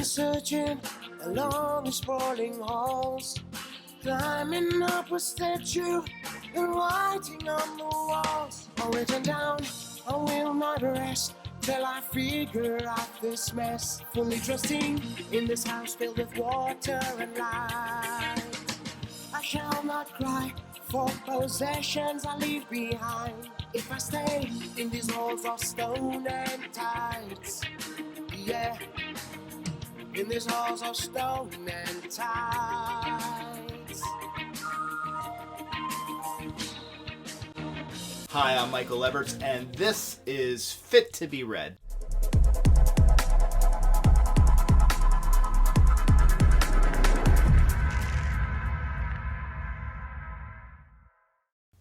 been searching along the sprawling halls, climbing up a statue and writing on the walls. All written down, I will not rest till I figure out this mess. Fully trusting in this house filled with water and light. I shall not cry for possessions I leave behind if I stay in these halls of stone and tides. Yeah, in these halls of stone and tides. Hi, I'm Michael Leberts, and this is Fit to be Read.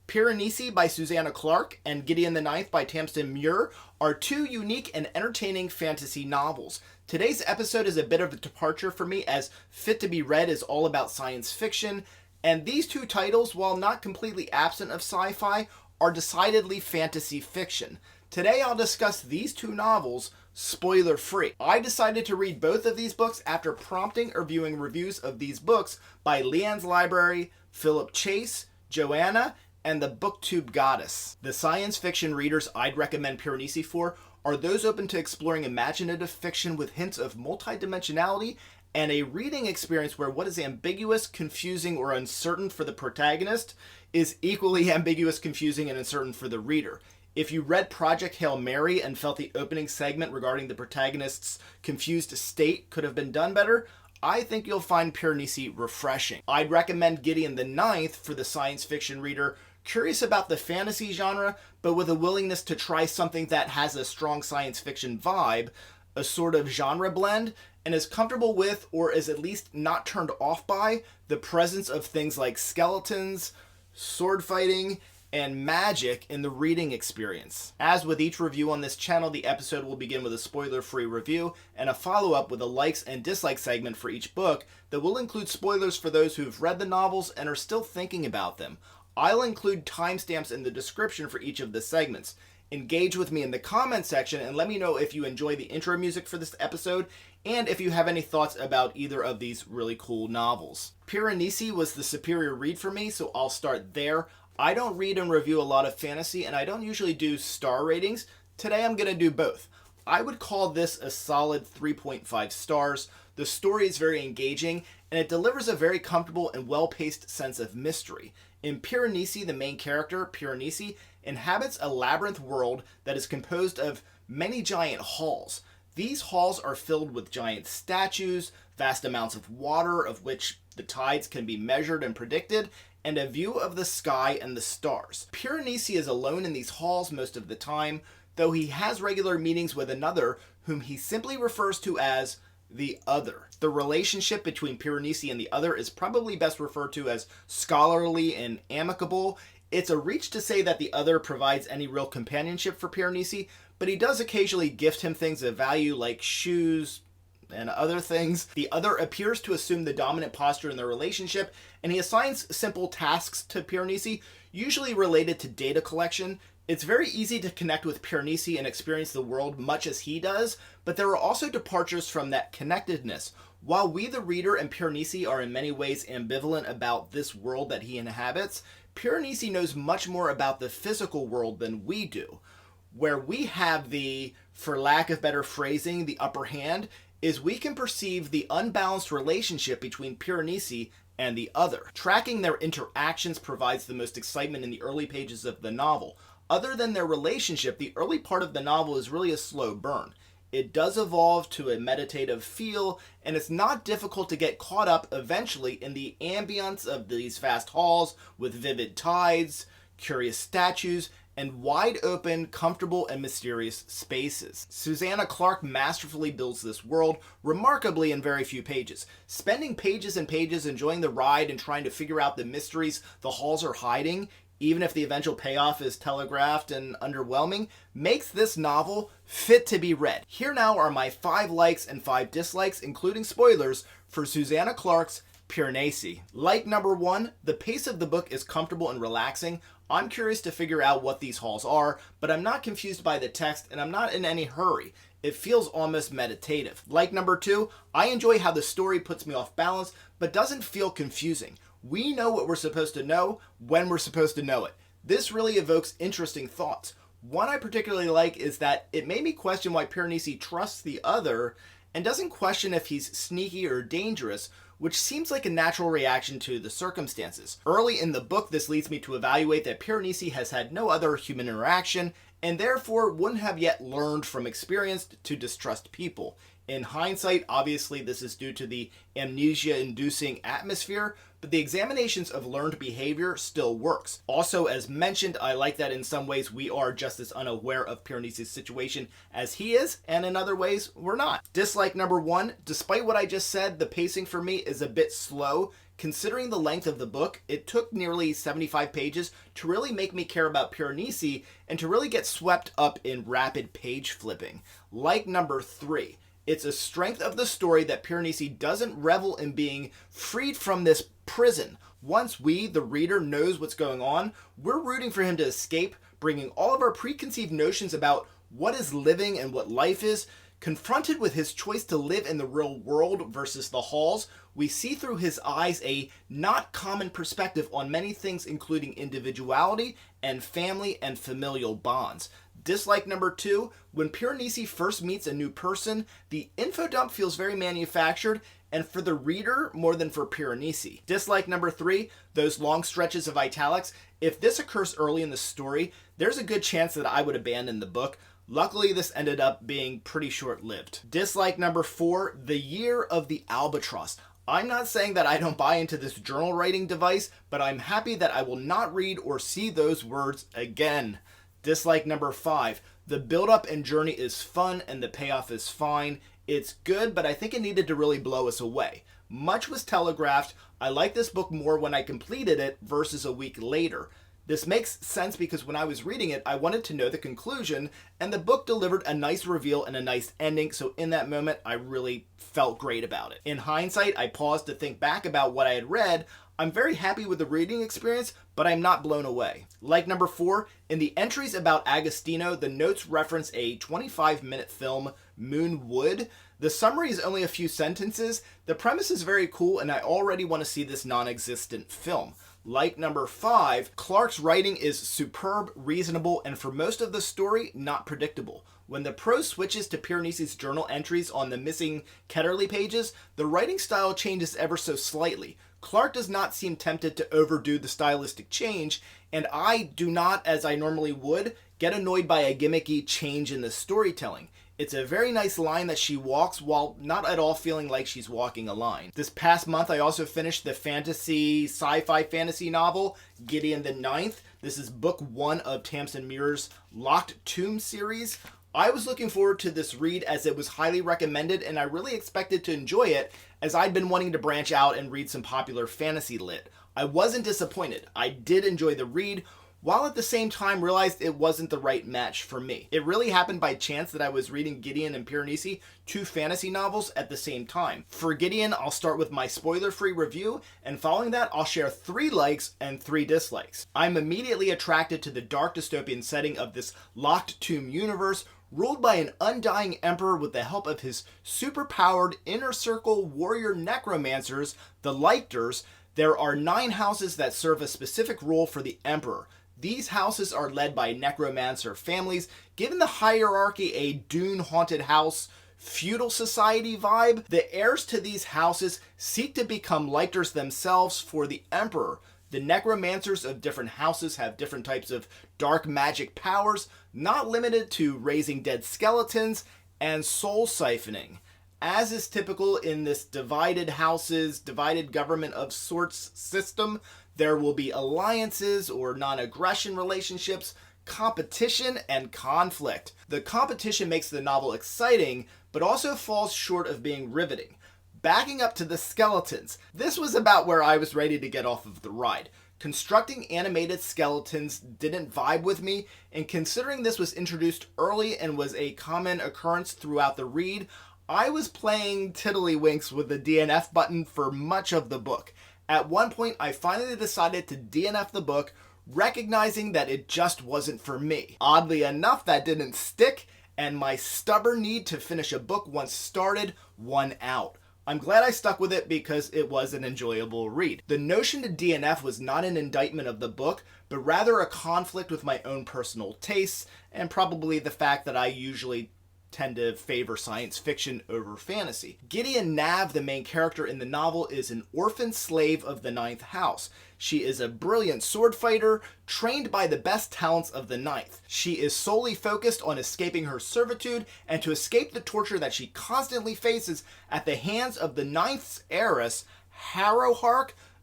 Piranesi by Susanna Clarke and Gideon Image by Tamsyn Muir are two unique and entertaining fantasy novels. Today's episode is a bit of a departure for me, as Fit to be Read is all about science fiction, and these two titles, while not completely absent of sci-fi, are decidedly fantasy fiction. Today I'll discuss these two novels spoiler-free. I decided to read both of these books after prompting or viewing reviews of these books by Leanne's Library, Philip Chase, Joanna, and the BookTube Goddess. The science fiction readers I'd recommend Piranesi for are those open to exploring imaginative fiction with hints of multidimensionality and a reading experience where what is ambiguous, confusing, or uncertain for the protagonist is equally ambiguous, confusing, and uncertain for the reader. If you read Project Hail Mary and felt the opening segment regarding the protagonist's confused state could have been done better, I think you'll find Piranesi refreshing. I'd recommend Gideon the Ninth for the science fiction reader curious about the fantasy genre, but with a willingness to try something that has a strong science fiction vibe, a sort of genre blend, and is comfortable with, or is at least not turned off by, the presence of things like skeletons, sword fighting, and magic in the reading experience. As with each review on this channel, the episode will begin with a spoiler-free review and a follow-up with a likes and dislikes segment for each book that will include spoilers for those who've read the novels and are still thinking about them. I'll include timestamps in the description for each of the segments. Engage with me in the comment section and let me know if you enjoy the intro music for this episode and if you have any thoughts about either of these really cool novels. Piranesi was the superior read for me, so I'll start there. I don't read and review a lot of fantasy, and I don't usually do star ratings. Today I'm going to do both. I would call this a solid 3.5 stars. The story is very engaging, and it delivers a very comfortable and well-paced sense of mystery. In Piranesi, the main character, Piranesi, inhabits a labyrinth world that is composed of many giant halls. These halls are filled with giant statues, vast amounts of water of which the tides can be measured and predicted, and a view of the sky and the stars. Piranesi is alone in these halls most of the time, though he has regular meetings with another whom he simply refers to as the Other. The relationship between Piranesi and the Other is probably best referred to as scholarly and amicable. It's a reach to say that the Other provides any real companionship for Piranesi, but he does occasionally gift him things of value like shoes and other things. The Other appears to assume the dominant posture in their relationship, and he assigns simple tasks to Piranesi, usually related to data collection. It's very easy to connect with Piranesi and experience the world much as he does, but there are also departures from that connectedness. While we, the reader, and Piranesi are in many ways ambivalent about this world that he inhabits, Piranesi knows much more about the physical world than we do. Where we have the, for lack of better phrasing, the upper hand, is we can perceive the unbalanced relationship between Piranesi and the Other. Tracking their interactions provides the most excitement in the early pages of the novel. Other than their relationship, the early part of the novel is really a slow burn. It does evolve to a meditative feel, and it's not difficult to get caught up eventually in the ambience of these vast halls with vivid tides, curious statues, and wide open, comfortable, and mysterious spaces. Susanna Clarke masterfully builds this world, remarkably in very few pages. Spending pages and pages enjoying the ride and trying to figure out the mysteries the halls are hiding, even if the eventual payoff is telegraphed and underwhelming, makes this novel fit to be read. Here now are my 5 likes and 5 dislikes, including spoilers, for Susanna Clarke's Piranesi. Like number 1, the pace of the book is comfortable and relaxing. I'm curious to figure out what these halls are, but I'm not confused by the text and I'm not in any hurry. it feels almost meditative. Like number 2, I enjoy how the story puts me off balance, but doesn't feel confusing. We know what we're supposed to know when we're supposed to know it. This really evokes interesting thoughts. One I particularly like is that it made me question why Piranesi trusts the other and doesn't question if he's sneaky or dangerous, which seems like a natural reaction to the circumstances. Early in the book, this leads me to evaluate that Piranesi has had no other human interaction and therefore wouldn't have yet learned from experience to distrust people. In hindsight, obviously this is due to the amnesia-inducing atmosphere, but the examinations of learned behavior still works. Also, as mentioned, I like that in some ways we are just as unaware of Piranesi's situation as he is, and in other ways, we're not. Dislike number 1, despite what I just said, the pacing for me is a bit slow. Considering the length of the book, it took nearly 75 pages to really make me care about Piranesi and to really get swept up in rapid page flipping. Like number 3, it's a strength of the story that Piranesi doesn't revel in being freed from this prison. Once we, the reader, knows what's going on, we're rooting for him to escape, bringing all of our preconceived notions about what is living and what life is. Confronted with his choice to live in the real world versus the halls, we see through his eyes a not common perspective on many things, including individuality and family and familial bonds. Dislike number 2, when Piranesi first meets a new person, the info dump feels very manufactured, and for the reader more than for Piranesi. Dislike number 3, those long stretches of italics. If this occurs early in the story, there's a good chance that I would abandon the book. Luckily, this ended up being pretty short-lived. Dislike number 4, the year of the albatross. I'm not saying that I don't buy into this journal writing device, but I'm happy that I will not read or see those words again. Dislike number 5, the build-up and journey is fun and the payoff is fine. It's good, but I think it needed to really blow us away. Much was telegraphed. I like this book more when I completed it versus a week later. This makes sense because when I was reading it, I wanted to know the conclusion, and the book delivered a nice reveal and a nice ending, so in that moment, I really felt great about it. In hindsight, I paused to think back about what I had read. I'm very happy with the reading experience, but I'm not blown away. Like number 4, in the entries about Agostino, the notes reference a 25-minute film, Moon Wood. The summary is only a few sentences. The premise is very cool, and I already want to see this non-existent film. Like number 5, Clarke's writing is superb, reasonable, and for most of the story, not predictable. When the prose switches to Piranesi's journal entries on the missing Ketterly pages, the writing style changes ever so slightly. Clarke does not seem tempted to overdo the stylistic change, and I do not, as I normally would, get annoyed by a gimmicky change in the storytelling. It's a very nice line that she walks while not at all feeling like she's walking a line. This past month, I also finished the sci-fi fantasy novel, Gideon the Ninth. This is book 1 of Tamsyn Muir's Locked Tomb series. I was looking forward to this read as it was highly recommended, and I really expected to enjoy it as I'd been wanting to branch out and read some popular fantasy lit. I wasn't disappointed. I did enjoy the read, while at the same time realized it wasn't the right match for me. It really happened by chance that I was reading Gideon and Piranesi, 2 fantasy novels at the same time. For Gideon, I'll start with my spoiler-free review, and following that, I'll share 3 likes and 3 dislikes. I'm immediately attracted to the dark dystopian setting of this locked tomb universe, ruled by an undying emperor with the help of his super-powered inner circle warrior necromancers, the Lictors. There are 9 houses that serve a specific role for the emperor. These houses are led by necromancer families, given the hierarchy a Dune-haunted house, feudal society vibe. The heirs to these houses seek to become Lictors themselves for the emperor. The necromancers of different houses have different types of dark magic powers, not limited to raising dead skeletons and soul siphoning. As is typical in this divided houses, divided government of sorts system, there will be alliances or non-aggression relationships, competition, and conflict. The competition makes the novel exciting, but also falls short of being riveting. Backing up to the skeletons, this was about where I was ready to get off of the ride. Constructing animated skeletons didn't vibe with me, and considering this was introduced early and was a common occurrence throughout the read, I was playing tiddlywinks with the DNF button for much of the book. At one point, I finally decided to DNF the book, recognizing that it just wasn't for me. Oddly enough, that didn't stick, and my stubborn need to finish a book once started won out. I'm glad I stuck with it because it was an enjoyable read. The notion to DNF was not an indictment of the book, but rather a conflict with my own personal tastes, and probably the fact that I usually tend to favor science fiction over fantasy. Gideon Nav, the main character in the novel, is an orphan slave of the Ninth House. She is a brilliant sword fighter, trained by the best talents of the Ninth. She is solely focused on escaping her servitude and to escape the torture that she constantly faces at the hands of the Ninth's heiress, Harrow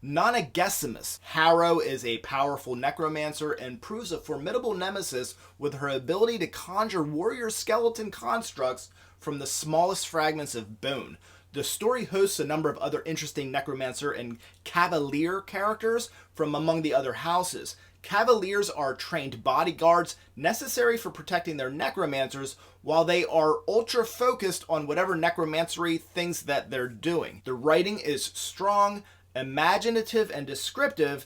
Nonagesimus. Harrow is a powerful necromancer and proves a formidable nemesis with her ability to conjure warrior skeleton constructs from the smallest fragments of bone. The story hosts a number of other interesting necromancer and cavalier characters from among the other houses. Cavaliers are trained bodyguards necessary for protecting their necromancers, while they are ultra focused on whatever necromancery things that they're doing. The writing is strong, imaginative and descriptive,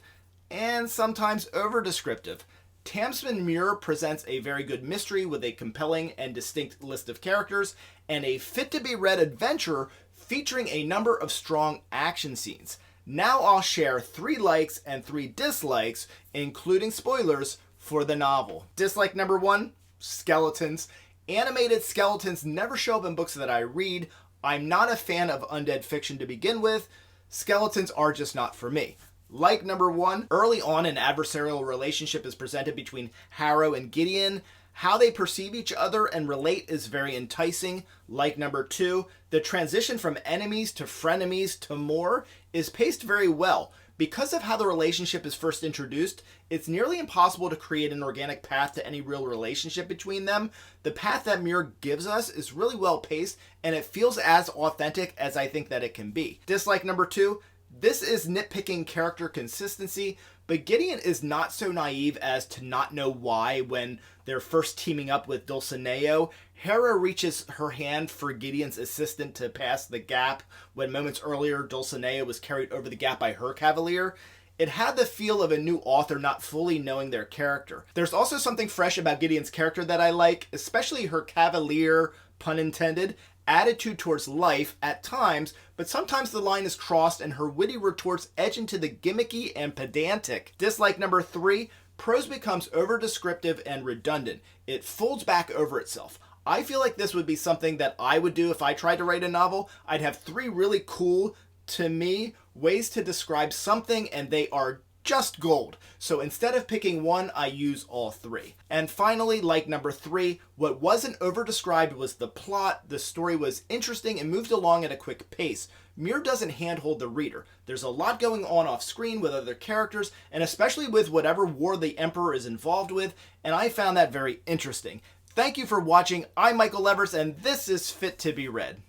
and sometimes over-descriptive. Tamsyn Muir presents a very good mystery with a compelling and distinct list of characters, and a fit-to-be-read adventure featuring a number of strong action scenes. Now I'll share 3 likes and 3 dislikes, including spoilers, for the novel. Dislike number 1, skeletons. Animated skeletons never show up in books that I read. I'm not a fan of undead fiction to begin with. Skeletons are just not for me. Like number 1, early on an adversarial relationship is presented between Harrow and Gideon. How they perceive each other and relate is very enticing. Like number 2, the transition from enemies to frenemies to more is paced very well. Because of how the relationship is first introduced, it's nearly impossible to create an organic path to any real relationship between them. The path that Muir gives us is really well paced, and it feels as authentic as I think that it can be. Dislike number 2, this is nitpicking character consistency, but Gideon is not so naive as to not know why when they're first teaming up with Dulcinea, Hera reaches her hand for Gideon's assistant to pass the gap when moments earlier Dulcinea was carried over the gap by her cavalier. It had the feel of a new author not fully knowing their character. There's also something fresh about Gideon's character that I like, especially her cavalier, pun intended, attitude towards life at times, but sometimes the line is crossed and her witty retorts edge into the gimmicky and pedantic. Dislike number 3, prose becomes over-descriptive and redundant. It folds back over itself. I feel like this would be something that I would do if I tried to write a novel. I'd have 3 really cool, to me, ways to describe something, and they are just gold. So instead of picking one, I use all 3. And finally, like number 3, what wasn't over-described was the plot. The story was interesting and moved along at a quick pace. Muir doesn't handhold the reader. There's a lot going on off screen with other characters, and especially with whatever war the Emperor is involved with, and I found that very interesting. Thank you for watching. I'm Michael Levers, and this is Fit to be Read.